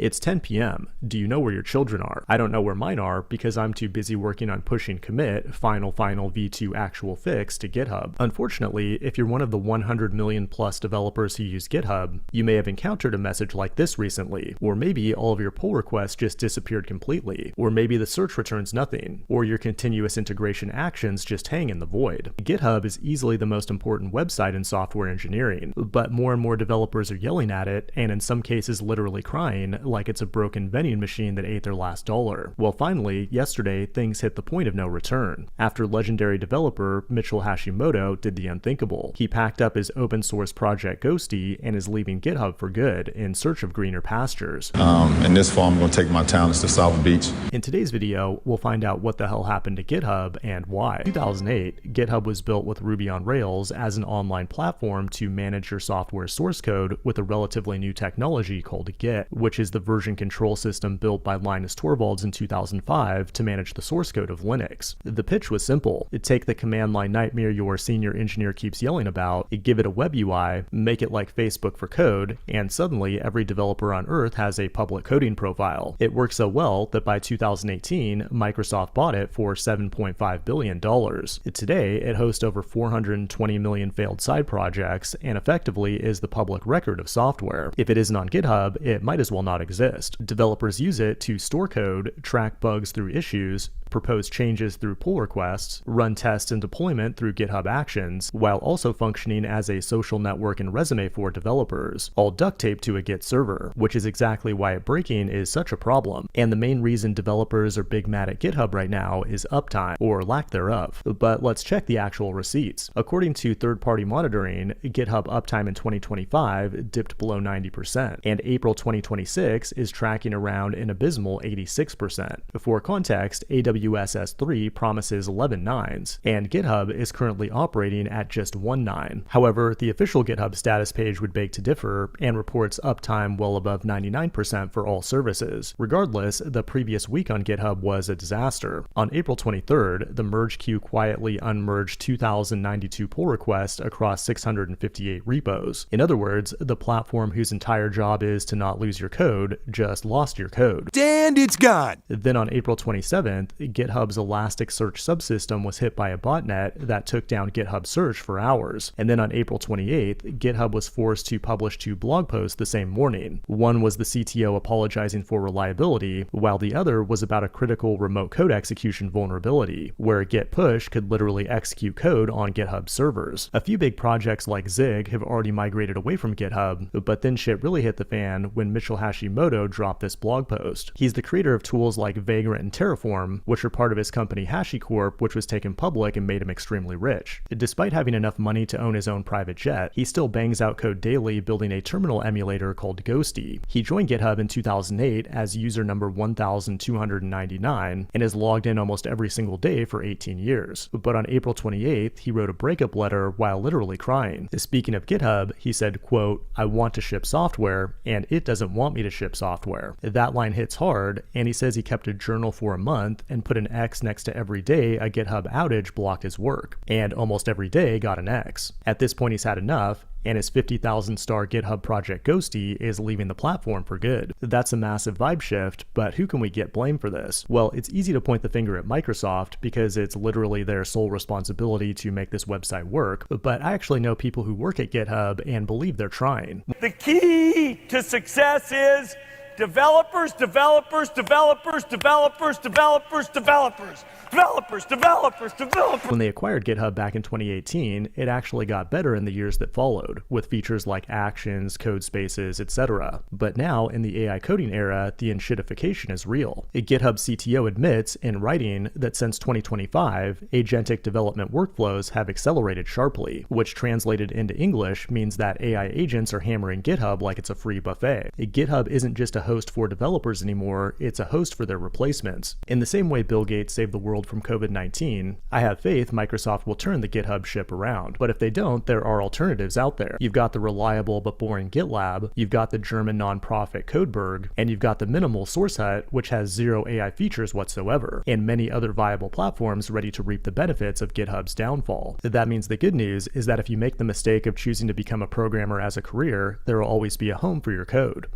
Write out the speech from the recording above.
It's 10 p.m. Do you know where your children are? I don't know where mine are because I'm too busy working on pushing commit final v2 actual fix to GitHub. Unfortunately, if you're one of the 100 million plus developers who use GitHub, you may have encountered a message like this recently, or maybe all of your pull requests just disappeared completely, or maybe the search returns nothing, or your continuous integration actions just hang in the void. GitHub is easily the most important website in software engineering, but more and more developers are yelling at it, and in some cases literally crying like it's a broken vending machine that ate their last dollar. Well, finally, yesterday, things hit the point of no return, after legendary developer Mitchell Hashimoto did the unthinkable. He packed up his open source project Ghosty and is leaving GitHub for good in search of greener pastures. In this fall, I'm going to take my talents to South Beach. In today's video, we'll find out what the hell happened to GitHub and why. In 2008, GitHub was built with Ruby on Rails as an online platform to manage your software source code with a relatively new technology called Git, which is the version control system built by Linus Torvalds in 2005 to manage the source code of Linux. The pitch was simple. Take the command line nightmare your senior engineer keeps yelling about, give it a web UI, make it like Facebook for code, and suddenly every developer on earth has a public coding profile. It worked so well that by 2018, Microsoft bought it for $7.5 billion. Today, it hosts over 420 million failed side projects and effectively is the public record of software. If it isn't on GitHub, it might as well not exist. Developers use it to store code, track bugs through issues, propose changes through pull requests, run tests and deployment through GitHub Actions, while also functioning as a social network and resume for developers, all duct taped to a Git server, which is exactly why it breaking is such a problem. And the main reason developers are big mad at GitHub right now is uptime, or lack thereof. But let's check the actual receipts. According to third-party monitoring, GitHub uptime in 2025 dipped below 90%, and April 2026 is tracking around an abysmal 86%. For context, AWS S3 promises 11 nines, and GitHub is currently operating at just 1 9. However, the official GitHub status page would beg to differ and reports uptime well above 99% for all services. Regardless, the previous week on GitHub was a disaster. On April 23rd, the merge queue quietly unmerged 2,092 pull requests across 658 repos. In other words, the platform whose entire job is to not lose your code just lost your code. And it's gone! Then on April 27th, GitHub's Elasticsearch subsystem was hit by a botnet that took down GitHub Search for hours. And then on April 28th, GitHub was forced to publish 2 blog posts the same morning. One was the CTO apologizing for reliability, while the other was about a critical remote code execution vulnerability, where git push could literally execute code on GitHub servers. A few big projects like Zig have already migrated away from GitHub, but then shit really hit the fan when Mitchell Hashimoto dropped this blog post. He's the creator of tools like Vagrant and Terraform, which are part of his company HashiCorp, which was taken public and made him extremely rich. Despite having enough money to own his own private jet, he still bangs out code daily building a terminal emulator called Ghosty. He joined GitHub in 2008 as user number 1299 and has logged in almost every single day for 18 years. But on April 28th, he wrote a breakup letter while literally crying. Speaking of GitHub, he said, quote, "I want to ship software, and it doesn't want me to ship software." That line hits hard, and he says he kept a journal for a month and put an X next to every day a GitHub outage blocked his work, and almost every day got an X. At this point, he's had enough, and his 50,000 star GitHub project Ghosty is leaving the platform for good. That's a massive vibe shift, but who can we get blamed for this? Well, it's easy to point the finger at Microsoft because it's literally their sole responsibility to make this website work, but I actually know people who work at GitHub and believe they're trying. The key to success is developers, developers, developers, developers, developers, developers. Developers. When they acquired GitHub back in 2018, it actually got better in the years that followed, with features like actions, code spaces, etc. But now, in the AI coding era, the enshittification is real. A GitHub CTO admits, in writing, that since 2025, agentic development workflows have accelerated sharply, which translated into English means that AI agents are hammering GitHub like it's a free buffet. GitHub isn't just a host for developers anymore, it's a host for their replacements. In the same way Bill Gates saved the world from COVID-19, I have faith Microsoft will turn the GitHub ship around. But if they don't, there are alternatives out there. You've got the reliable but boring GitLab, you've got the German nonprofit Codeberg, and you've got the minimal SourceHut, which has zero AI features whatsoever, and many other viable platforms ready to reap the benefits of GitHub's downfall. That means the good news is that if you make the mistake of choosing to become a programmer as a career, there will always be a home for your code.